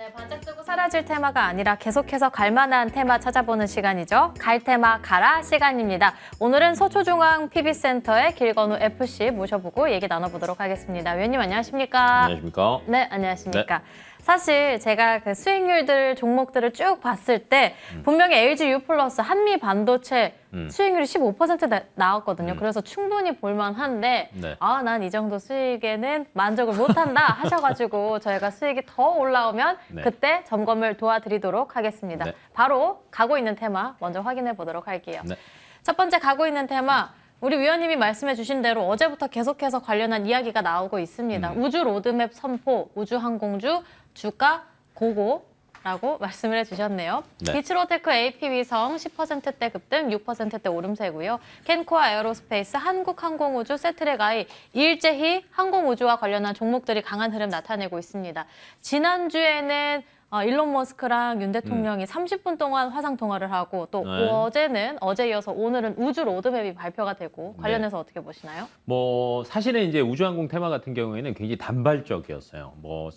네, 반짝 뜨고 사라질 테마가 아니라 계속해서 갈만한 테마 찾아보는 시간이죠. 갈 테마 가라 시간입니다. 오늘은 서초중앙 PB센터의 길건우 FC 모셔보고 얘기 나눠보도록 하겠습니다. 위원님 안녕하십니까? 안녕하십니까? 네, 안녕하십니까? 네. 사실 제가 그 수익률들 종목들을 쭉 봤을 때 분명히 LG U+, 한미 반도체 수익률이 15% 나왔거든요. 그래서 충분히 볼만한데 네. 아, 난 이 정도 수익에는 만족을 못한다 하셔가지고 저희가 수익이 더 올라오면 네. 그때 점검을 도와드리도록 하겠습니다. 네. 바로 가고 있는 테마 먼저 확인해 보도록 할게요. 네. 첫 번째 가고 있는 테마, 우리 위원님이 말씀해 주신 대로 어제부터 계속해서 관련한 이야기가 나오고 있습니다. 우주 로드맵 선포, 우주항공주 주가 고고라고 말씀을 해주셨네요. 네. 비츠로테크 AP 위성 10%대 급등 6%대 오름세고요. 켄코아 에어로스페이스, 한국항공우주, 세트랙I 일제히 항공우주와 관련한 종목들이 강한 흐름 나타내고 있습니다. 지난주에는 일론 머스크랑 윤 대통령이 30분 동안 화상 통화를 하고 또 네. 어제 이어서 오늘은 우주 로드맵이 발표가 되고 관련해서 어떻게 보시나요? 뭐 사실은 이제 우주항공 테마 같은 경우에는 굉장히 단발적이었어요. 뭐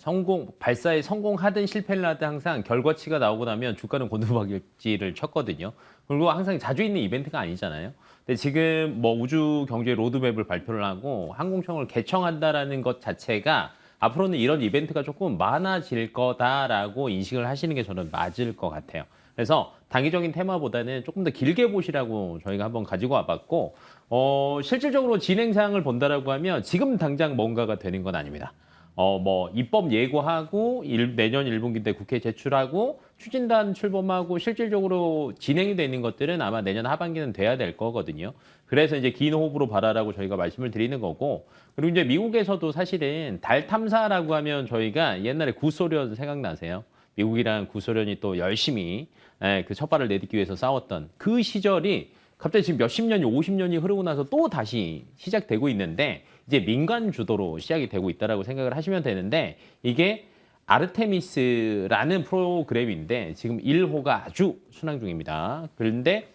발사에 성공하든 실패를 하든 항상 결과치가 나오고 나면 주가는 곤두박질을 쳤거든요. 그리고 항상 자주 있는 이벤트가 아니잖아요. 근데 지금 뭐 우주 경제 로드맵을 발표를 하고 항공청을 개청한다라는 것 자체가 앞으로는 이런 이벤트가 조금 많아질 거다라고 인식을 하시는 게 저는 맞을 것 같아요. 그래서 단기적인 테마보다는 조금 더 길게 보시라고 저희가 한번 가지고 와봤고, 실질적으로 진행사항을 본다라고 하면 지금 당장 뭔가가 되는 건 아닙니다. 뭐 입법 예고하고 내년 1분기 때 국회에 제출하고 추진단 출범하고 실질적으로 진행이 되는 것들은 아마 내년 하반기는 돼야 될 거거든요. 그래서 이제 긴 호흡으로 봐라라고 저희가 말씀을 드리는 거고, 그리고 이제 미국에서도 사실은 달 탐사라고 하면 저희가 옛날에 구소련 생각나세요? 미국이랑 구소련이 또 열심히 그 첫발을 내딛기 위해서 싸웠던 그 시절이 갑자기 지금 몇십 년이 50년이 흐르고 나서 또 다시 시작되고 있는데 이제 민간 주도로 시작이 되고 있다라고 생각을 하시면 되는데, 이게 아르테미스라는 프로그램인데 지금 1호가 아주 순항 중입니다. 그런데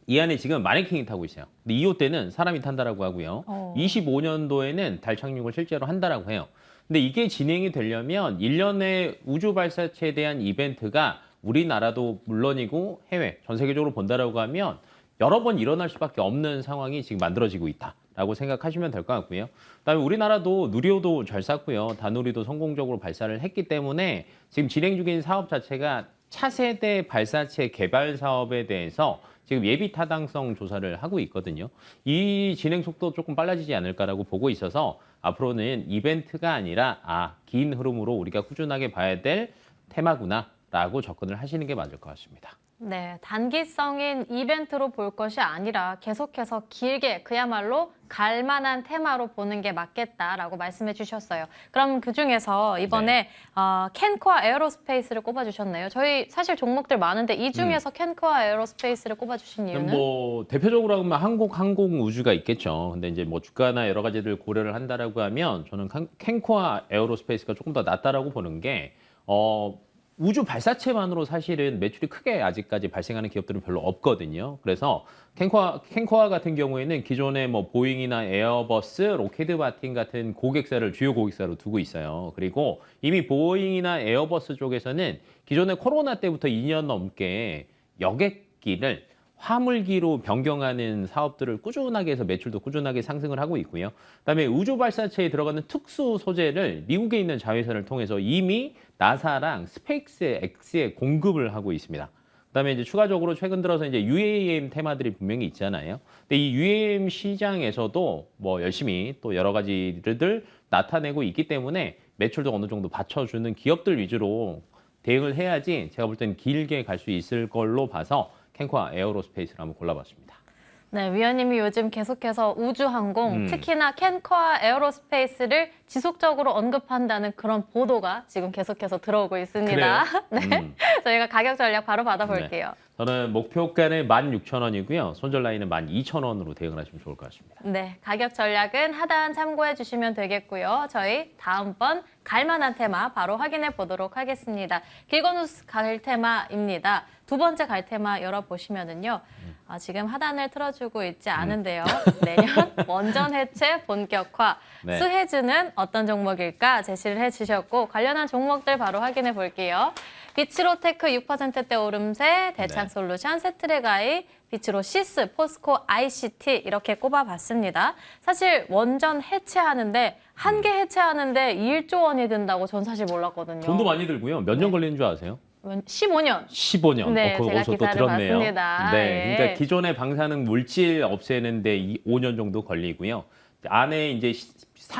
이 안에 지금 마네킹이 타고 있어요. 근데 2호 때는 사람이 탄다라고 하고요. 25년도에는 달 착륙을 실제로 한다라고 해요. 근데 이게 진행이 되려면 1년의 우주 발사체에 대한 이벤트가 우리나라도 물론이고 해외, 전 세계적으로 본다라고 하면 여러 번 일어날 수밖에 없는 상황이 지금 만들어지고 있다라고 생각하시면 될 것 같고요. 그다음에 우리나라도 누리호도 잘 쐈고요. 다누리도 성공적으로 발사를 했기 때문에 지금 진행 중인 사업 자체가 차세대 발사체 개발 사업에 대해서 지금 예비 타당성 조사를 하고 있거든요. 이 진행 속도 조금 빨라지지 않을까라고 보고 있어서 앞으로는 이벤트가 아니라 긴 흐름으로 우리가 꾸준하게 봐야 될 테마구나라고 접근을 하시는 게 맞을 것 같습니다. 네, 단기성인 이벤트로 볼 것이 아니라 계속해서 길게 그야말로 갈만한 테마로 보는 게 맞겠다라고 말씀해 주셨어요. 그럼 그중에서 이번에 켄코아 에어로스페이스를 꼽아주셨네요. 저희 사실 종목들 많은데 이 중에서 켄코아 에어로스페이스를 꼽아주신 이유는? 뭐 대표적으로 하면 한국 항공우주가 있겠죠. 근데 이제 뭐 주가나 여러 가지를 고려를 한다라고 하면 저는 켄코아 에어로스페이스가 조금 더 낫다라고 보는 게 우주 발사체만으로 사실은 매출이 크게 아직까지 발생하는 기업들은 별로 없거든요. 그래서 켄코아 같은 경우에는 기존에 뭐 보잉이나 에어버스, 로켓드 마틴 같은 고객사를 주요 고객사로 두고 있어요. 그리고 이미 보잉이나 에어버스 쪽에서는 기존에 코로나 때부터 2년 넘게 여객기를 화물기로 변경하는 사업들을 꾸준하게 해서 매출도 꾸준하게 상승을 하고 있고요. 그다음에 우주 발사체에 들어가는 특수 소재를 미국에 있는 자회사를 통해서 이미 나사랑 스페이스X에 공급을 하고 있습니다. 그다음에 이제 추가적으로 최근 들어서 이제 UAM 테마들이 분명히 있잖아요. 근데 이 UAM 시장에서도 뭐 열심히 또 여러 가지들 나타내고 있기 때문에 매출도 어느 정도 받쳐주는 기업들 위주로 대응을 해야지 제가 볼 때는 길게 갈 수 있을 걸로 봐서 켄코아 에어로스페이스를 한번 골라봤습니다. 네, 위원님이 요즘 계속해서 우주항공, 특히나 켄코아 에어로스페이스를 지속적으로 언급한다는 그런 보도가 지금 계속해서 들어오고 있습니다. 네, 저희가 가격 전략 바로 받아볼게요. 네. 저는 목표가는 16,000원이고요. 손절 라인은 12,000원으로 대응을 하시면 좋을 것 같습니다. 네, 가격 전략은 하단 참고해 주시면 되겠고요. 저희 다음번 갈만한 테마 바로 확인해 보도록 하겠습니다. 길건우스 갈 테마입니다. 두 번째 갈 테마 열어보시면은요. 지금 하단을 틀어주고 있지 않은데요. 내년 원전 해체 본격화. 네. 수혜주는 어떤 종목일까 제시를 해주셨고 관련한 종목들 바로 확인해 볼게요. 비츠로테크 6%대 오름세, 대창솔루션, 세트랙아이, 비츠로시스, 포스코 ICT 이렇게 꼽아봤습니다. 사실 원전 해체하는데 한 개 해체하는데 1조 원이 든다고 전 사실 몰랐거든요. 돈도 많이 들고요. 몇 년 걸리는 줄 아세요? 15년. 15년. 네, 그거 제가 어디서 또 기사를 들었네요. 봤습니다. 네, 예. 그러니까 기존의 방사능 물질 없애는데 5년 정도 걸리고요. 안에 이제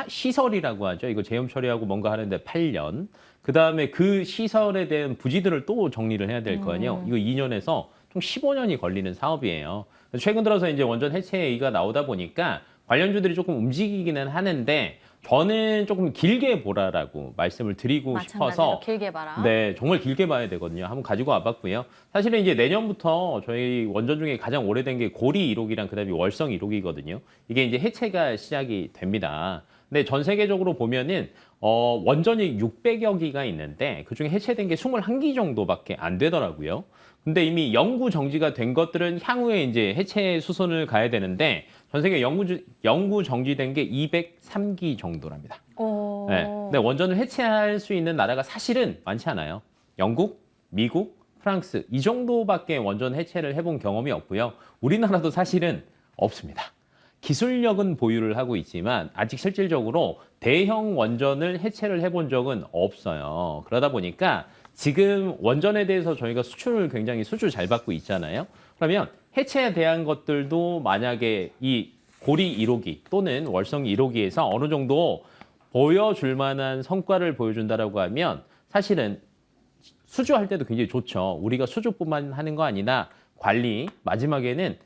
시설이라고 하죠. 이거 제염 처리하고 뭔가 하는데 8년. 그 다음에 그 시설에 대한 부지들을 또 정리를 해야 될 거 아니에요. 이거 2년에서 총 15년이 걸리는 사업이에요. 최근 들어서 이제 원전 해체 얘기가 나오다 보니까 관련주들이 조금 움직이기는 하는데 저는 조금 길게 보라라고 말씀을 드리고 마찬가지로 싶어서 길게 봐라. 네, 정말 길게 봐야 되거든요. 한번 가지고 와봤고요. 사실은 이제 내년부터 저희 원전 중에 가장 오래된 게 고리 1호기랑 그다음에 월성 1호기거든요. 이게 이제 해체가 시작이 됩니다. 근데 전 세계적으로 보면은 원전이 600여 기가 있는데 그중에 해체된 게 21기 정도밖에 안 되더라고요. 근데 이미 영구 정지가 된 것들은 향후에 이제 해체 수순을 가야 되는데 전 세계 영구 정지된 게 203기 정도랍니다. 오. 네. 근데 원전을 해체할 수 있는 나라가 사실은 많지 않아요. 영국, 미국, 프랑스 이 정도밖에 원전 해체를 해본 경험이 없고요. 우리나라도 사실은 없습니다. 기술력은 보유를 하고 있지만 아직 실질적으로 대형 원전을 해체를 해본 적은 없어요. 그러다 보니까 지금 원전에 대해서 저희가 수출을 굉장히 수주 잘 받고 있잖아요. 그러면 해체에 대한 것들도 만약에 이 고리 1호기 또는 월성 1호기에서 어느 정도 보여줄 만한 성과를 보여준다라고 하면 사실은 수주할 때도 굉장히 좋죠. 우리가 수주뿐만 하는 거 아니라 관리, 마지막에는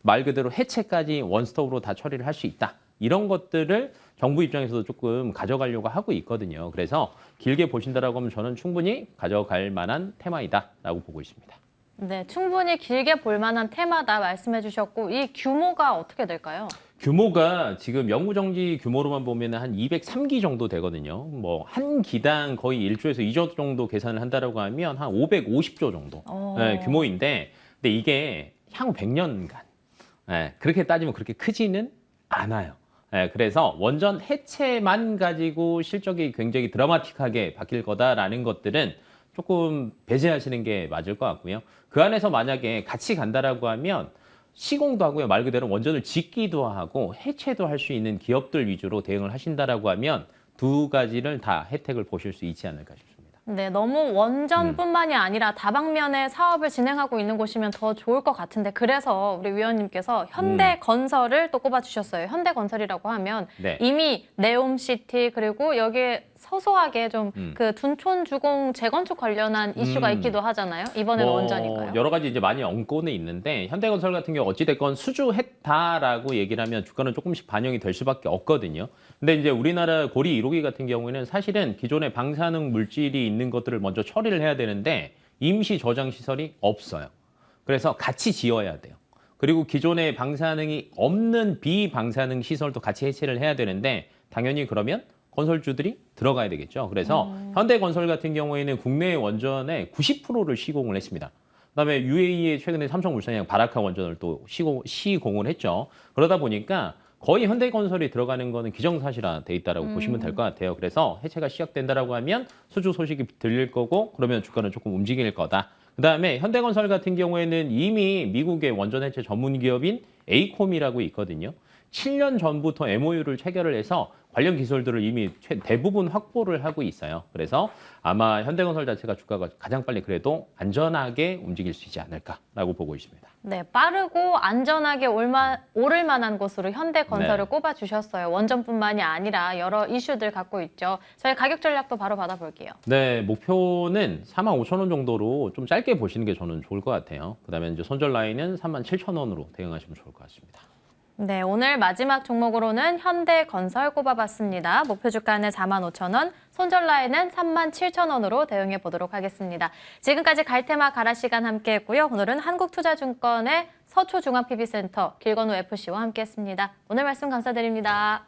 말 그대로 해체까지 원스톱으로 다 처리를 할 수 있다. 이런 것들을 정부 입장에서도 조금 가져가려고 하고 있거든요. 그래서 길게 보신다라고 하면 저는 충분히 가져갈 만한 테마이다라고 보고 있습니다. 네, 충분히 길게 볼 만한 테마다 말씀해 주셨고 이 규모가 어떻게 될까요? 규모가 지금 영구정지 규모로만 보면 한 203기 정도 되거든요. 뭐 한 기당 거의 1조에서 2조 정도 계산을 한다라고 하면 한 550조 정도 네, 규모인데 근데 이게 향후 100년간 네, 그렇게 따지면 그렇게 크지는 않아요. 네, 그래서 원전 해체만 가지고 실적이 굉장히 드라마틱하게 바뀔 거다라는 것들은 조금 배제하시는 게 맞을 것 같고요. 그 안에서 만약에 같이 간다라고 하면 시공도 하고요. 말 그대로 원전을 짓기도 하고 해체도 할 수 있는 기업들 위주로 대응을 하신다라고 하면 두 가지를 다 혜택을 보실 수 있지 않을까 싶습니다. 네, 너무 원전뿐만이 아니라 다방면의 사업을 진행하고 있는 곳이면 더 좋을 것 같은데 그래서 우리 위원님께서 현대건설을 또 꼽아주셨어요. 현대건설이라고 하면 네. 이미 네옴시티 그리고 여기에 소소하게 좀 그 둔촌주공 재건축 관련한 이슈가 있기도 하잖아요. 이번에는 원전이니까요. 여러 가지 이제 많이 얹고는 있는데 현대건설 같은 경우 어찌됐건 수주했다라고 얘기를 하면 주가는 조금씩 반영이 될 수밖에 없거든요. 근데 이제 우리나라 고리 1호기 같은 경우에는 사실은 기존의 방사능 물질이 있는 것들을 먼저 처리를 해야 되는데 임시 저장 시설이 없어요. 그래서 같이 지어야 돼요. 그리고 기존의 방사능이 없는 비방사능 시설도 같이 해체를 해야 되는데 당연히 그러면 건설주들이 들어가야 되겠죠. 그래서 현대건설 같은 경우에는 국내 원전의 90%를 시공을 했습니다. 그다음에 UAE에 최근에 삼성물산이랑 바라카 원전을 또 시공을 했죠. 그러다 보니까 거의 현대건설이 들어가는 거는 기정사실화 돼 있다라고 보시면 될 것 같아요. 그래서 해체가 시작된다라고 하면 수주 소식이 들릴 거고 그러면 주가는 조금 움직일 거다. 그다음에 현대건설 같은 경우에는 이미 미국의 원전 해체 전문 기업인 에이콤이라고 있거든요. 7년 전부터 MOU를 체결을 해서 관련 기술들을 이미 대부분 확보를 하고 있어요. 그래서 아마 현대건설 자체가 주가가 가장 빨리 그래도 안전하게 움직일 수 있지 않을까라고 보고 있습니다. 네, 빠르고 안전하게 오를 만한 곳으로 현대건설을 네. 꼽아주셨어요. 원전뿐만이 아니라 여러 이슈들 갖고 있죠. 저희 가격 전략도 바로 받아볼게요. 네, 목표는 45,000원 정도로 좀 짧게 보시는 게 저는 좋을 것 같아요. 그다음에 이제 손절 라인은 37,000원으로 대응하시면 좋을 것 같습니다. 네, 오늘 마지막 종목으로는 현대건설 꼽아봤습니다. 목표 주가는 45,000원, 손절 라인은 37,000원으로 대응해 보도록 하겠습니다. 지금까지 갈테마 가라 시간 함께했고요. 오늘은 한국투자증권의 서초종합PB센터 길건우 FC와 함께했습니다. 오늘 말씀 감사드립니다.